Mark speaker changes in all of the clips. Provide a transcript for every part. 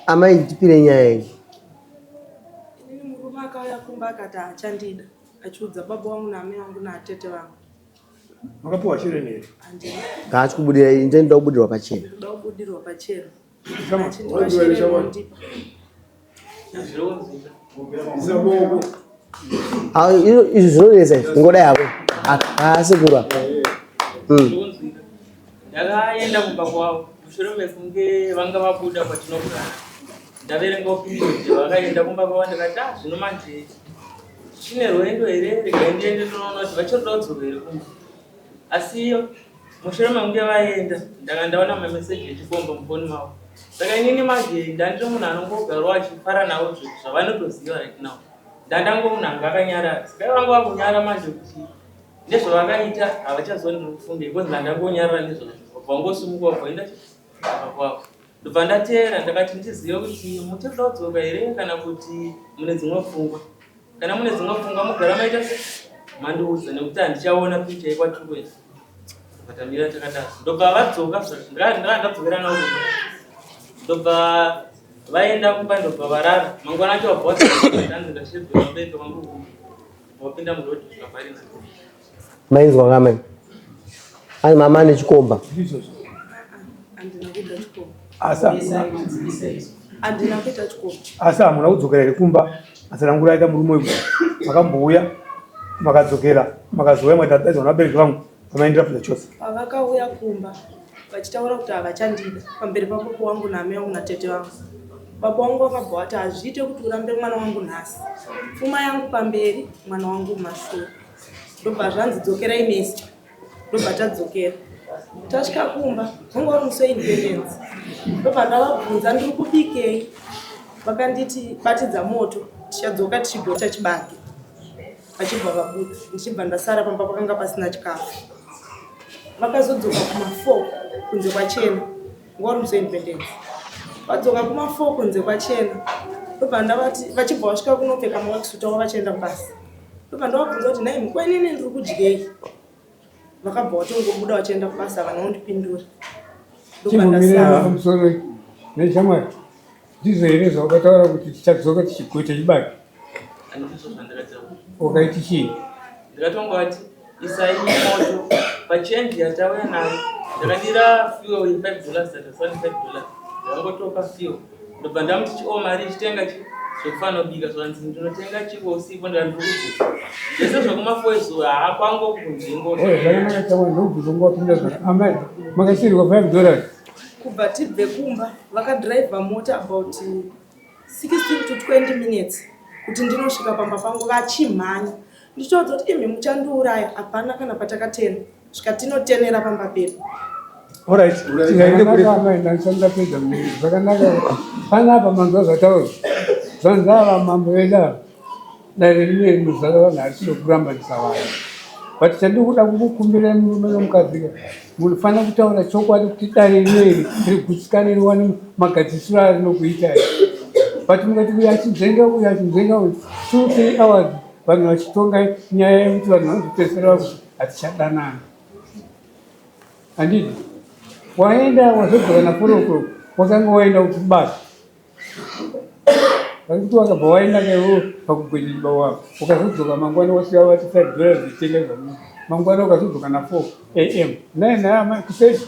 Speaker 1: amai tipire nyaya iyi.
Speaker 2: Ini murume akauya kumba akati achandida achiudza baba wangu naamai wangu naatete vangu.
Speaker 3: Makapuwa chire nini?
Speaker 1: Ngaachikubudira inje ndoda kubudirwa pachena.
Speaker 2: Ndoda kubudirwa pachena.
Speaker 1: Izvi zvinonesa ngoda yako. Asikura.
Speaker 4: Ndakaenda kumba kwavo mushure mekunge vanga vabuda kwatinogara. Ndaverenga upindo kuti vakaenda kumba kwavo ndikati zvino manje chine rwendo here rikaendiende toona kuti vachiroda kudzoka here kumba. Asi mushure mekunge vaenda ndakandaona mameseji echikomba mufoni mavo. Saka inini manje ndandiri munhu anongogarwa achifara navo zvavanotoziva right now. Ndandango munhu anga akanyarara. Saka vanga vakunyara manje kuti ndezvavakaita havachazondifunda because ndandangonyarara nezvazvo. Vangosimuka kuenda kwavo. Ndobva ndateera ndakati ndizive kuti muchida kudzoka here kana kuti mune dzimwe pfungwa. Kana mune dzimwe pfungwa mugara maita mandiudza nekuti handichaona picha yekwatiri. Vakamira takadaro. Ndobva vadzoka ndadzokera navo. Ndobva vaenda kumba ndobva varara. Mangwana acho wabva watanzi ndashedza mabeka mangu. Wapinda mudoti zvakapari na.
Speaker 1: Mainzwa kama. Ani mama ane chikomba.
Speaker 2: Andinakuda chikomba.
Speaker 3: Andinakuda
Speaker 2: chikomba.
Speaker 3: Asa muna kudzokera here kumba. Asarangura aita murume uyu. Makambouya makadzokera makazoya mwadadza nabereki vangu. Vamaendera futa chose.
Speaker 2: Pavakauya kumba vachitaura kuti havachandida pamberi pababa wangu naamai wangu natete vangu. Baba wangu vakabva vati hazviite kuti urambe mwana wangu nhasi. Pfuma yangu pamberi, mwana wangu mumashure. Ndobva zvanzi dzokerai nesi. Ndobva tadzokera. Tasvika kumba, zvanga uri musi weindependence. Ndobva ndavabvunza ndiri kubikei. Vakanditi batidza moto, tichadzoka tichigota chibage. Vachibva vabuda, ndichibva ndasara pamba pakanga pasina chikafu. Vakazodzoka kuma4 kunze kwachena. Nguva uri musi weindependence. Vadzoka kuma4 kunze kwachena. Ndobva ndavati vachibva vasvika kunopfeka mawakisuta wavo vachienda kubasa. Ndobva ndavabvunza kuti nhai mukwenini ndiri kudyei. Vakabva vatongobuda vachienda kubasa vanondipindura. Ndobva ndasara.
Speaker 3: Musoro nechamwari. Ndizvo here zvawakataura kuti tichadzoka tichigota chibage.
Speaker 4: Handizvo zvandakataura.
Speaker 3: Wakaiti chii?
Speaker 4: Ndakatongoti isai moto pachenji yatauya nayo. Ndakadira fuel $5 $25. Ndakangotoka fuel. Ndobva ndamuti chiwo mari chitenga zvekufana kubika zvanzi ndinotenga chiwo usiku ndandikuti. Zvese zvekuma4 zuva haakwango kunzvimbo.
Speaker 3: Zvakanaka chawa ndobvunza ngwapinda zvaka. Amai makasirirwa $5.
Speaker 2: Kubva tibve kumba vakadhiraivha mota about 16 to 20 minutes kuti ndinosvika pamba pangu vachimhanya. Ndichitaudza kuti imi muchandiuraya hapana kana patakatena. Svika tinotenera pamba pedu.
Speaker 3: Alright, tingaende kuri amai ndandipedza muviri. Zvakanaka panapa manzwa zvataura. Zvanzava mambo veda. Dare rimwe muzara vanhu arisido kuramba ndisavanhu. But chandikuda kukukumbira murume nomukadzi munofanira kutaura chokwadi kuti dare rimwe rigutsikane riwane magadzisiro arinokuita. But mungati uyu achinzenga uyu 2-3 hours vanhu vachitonga nyaya yekuti vanhu vanozopedzisira kuti hatichadanana. Handiti waenda wazodzoka na4 o'clock wakanga waenda kuchibasa. Vakati wakabva waenda newo pakugweja chibaba wako ukazodzoka mangwana wasvika vati $5 zvitenga zvamunhu. Mangwana ukazodzoka na4 AM. Naye kuseti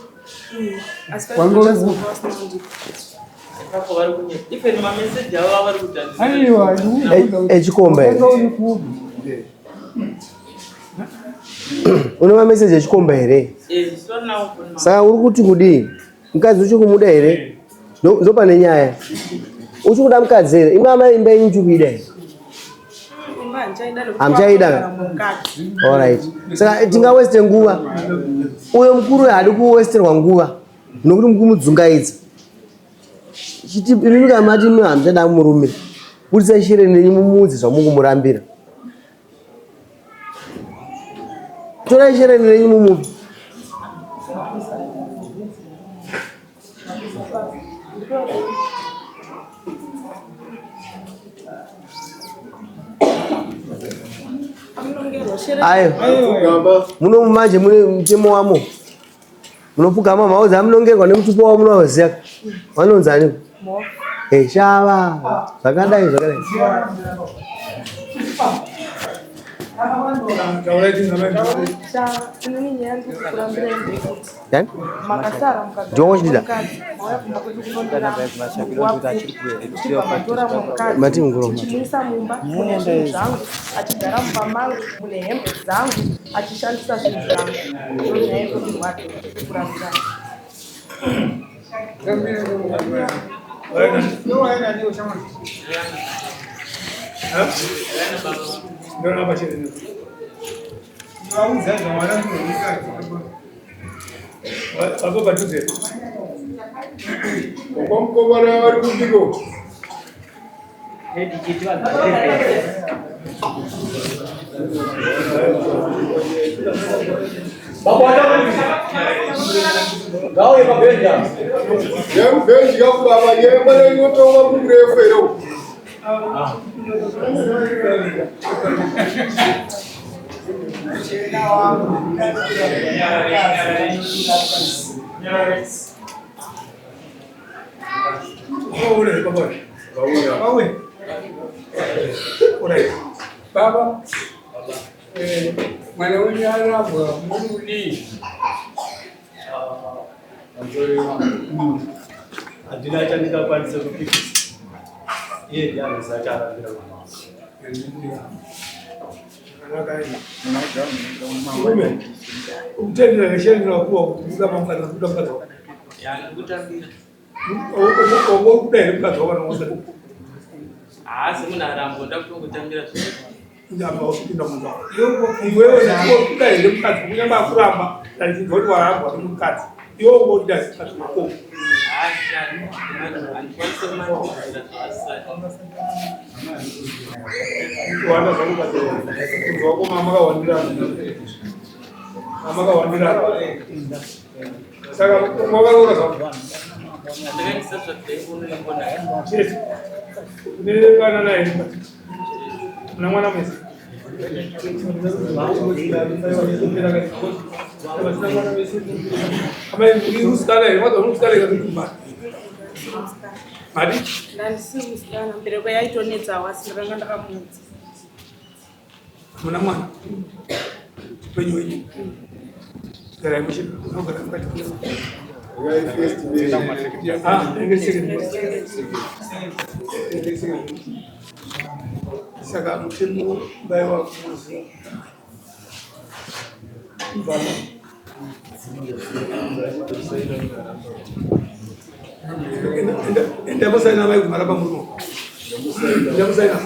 Speaker 3: aiwa
Speaker 1: echikomba here. Une mameseji echikomba here. Saka uri kuti kudii? Mukadzi uchi kumuda here? Ndopane nyaya. Uchi kuda mukadzi here? Imwe amai imba yenyu uchi kuida here? Hamchaida. Alright. Saka tingaweste nguva. Uyo mukuru haadi kuwesterwa nguva. Nokuti mukumudzungaidza. Chiti imi kamati imi hamchada murume. Budisa shere nenyu mumudzi zvamukumurambira. Tora shere nenyu mumupi. Ayo. Muno manje mune mtemo wamo. Munopugama maoza munongerwa nemutupo wa munoziya. Vanonzani? Shava. Zakadai. Yani? Jongo shida. Mati mkuru.
Speaker 2: Chimisa mumba, mune zvinhu zvangu, achigara mumba mangu, mune hembe dzangu, achishandisa zvinhu zvangu. Ndonyaya yekuti wake kurambirana.
Speaker 3: Baba, mwanaume anabwa muli.
Speaker 5: Adina chanika kwanisa kupika. Yeye ndiye anasaka bila mama.
Speaker 3: Umtende hesheni na kuwa kutuza mambo na kutoka.
Speaker 4: Yani kutambira.
Speaker 3: Ogo kudai mkato wana wote.
Speaker 4: Simuna rambo ndakutambira zvino.
Speaker 3: Ndamba usipinda mundu. Wewe na kudai mkato kunyamba kuramba tani ngoti waramba mukati. Iwo ngoda sikatoko.
Speaker 4: Shani. Anifanyise manje asali.
Speaker 3: Wanda saluka to. Ngoko mama kawandira. Mama kawandira. Saka ngoka ngoka sawa.
Speaker 4: Ndakanyisa zvatebuno ngona.
Speaker 3: Yes. Nile kana na yini. Na mwana mwezi. Ama ni uskale, watu uskale kwa kumba. Madi?
Speaker 2: Ndandisimusikana mbereko yaitonetsa wasiranga ndakamudzi.
Speaker 3: Mwana mwana. Penyo wenyu. Gara mshika. Ngara ngati. Saka mtimu baiwa kuzi. Enda musaina mai kumaraba murumo. Enda musaina.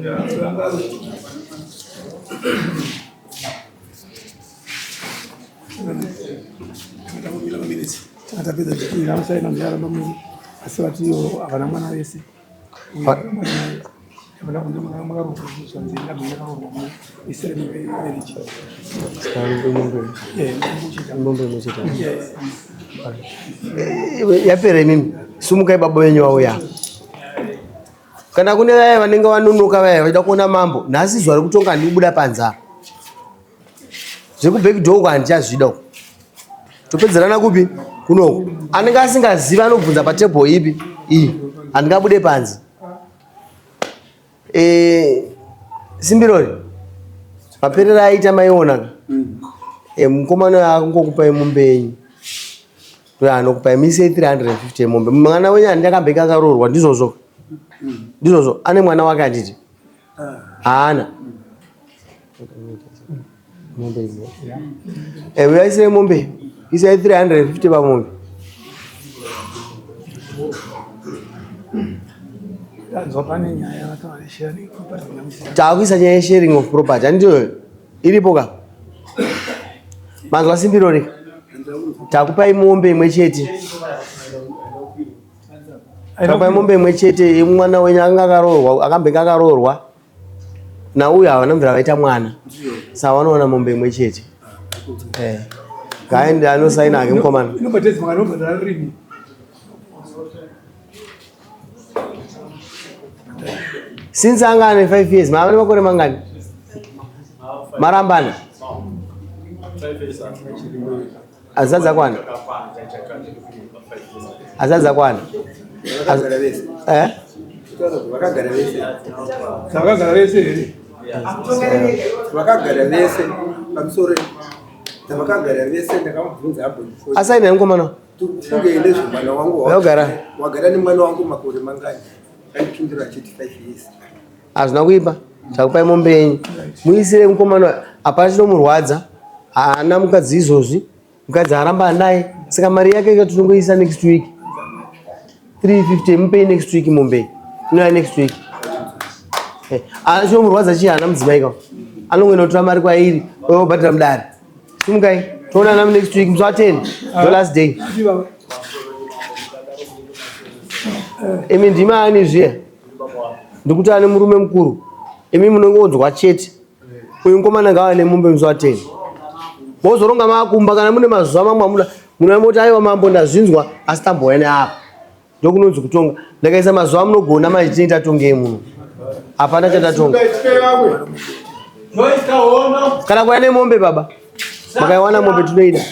Speaker 3: Ya, sangalo. Atapita ila musaina mjara bamu. Aswatiyo abana mwana wese. Abana mwana mwana kufuza nzinda mwana kufuza isere mberechi.
Speaker 1: Yapere mimi sumukai baba wenyu wauya kana kune vaya vanenge vanunuka vaya vaida kuona mambo nhasi zuva rekutonga ndibuda panza zvekubheki dhoko handichazvida topedzerana kupi kunoko anenge asingazivi anobvunza patebho ipi iyi handingabude panze Simbirori maperera aita maiona mukomana akungokupai mombe yenyu anokupai mise 350 mombe mwana wenyu handakambeka akaroorwa ndizvozvo ane mwana wake handiti haana mombe uyaisire mombe isai 350 pamombe takuisa nyaya yesharing of property handito iripo ka manzwa Simbirori takupai mombe imwe chete takupai mombe imwe chete yemwana wenyu akambeka akaroorwa nauyu havana mvura vaita mwana saka vanoona mombe imwe chete kaende anosaina ake mukomana since anga ane 5 years maavane makore mangani marambana Azaza kwana. Azaza kwana. Asaina ngomano.
Speaker 6: Tufungeelezwe mwana wangu wagara ni mwana wangu makore mangani aikindira chiti 5 years
Speaker 1: azina kuipa chakupai mombe yenyu muisire mukomano apana chinomurwadza haana mukadzi izvozvi mukadzi aramba naye saka mari yake tinongoisa next week 350 mupei next week mombe inoya next week chinomurwadza chii haana mudzimai ka anongoenda kutora mari kwairi obhadhira mudare simukai toonana next week musi wa10 the last day imi ndima ani zviya ndikuti ane murume mukuru imi munongonzwa chete uyu mukomana ngava nemombe musi wa10 mozoronga makumba kana mune mazuva mamwe munamoti aiwa mambo ndazvinzwa asi tambouya neapa ndokunonzi kutonga ndakaisa mazuva munogona machitini tatongei muno hapana chatatonga kana kuya nemombe baba makaiwana mombe tinoida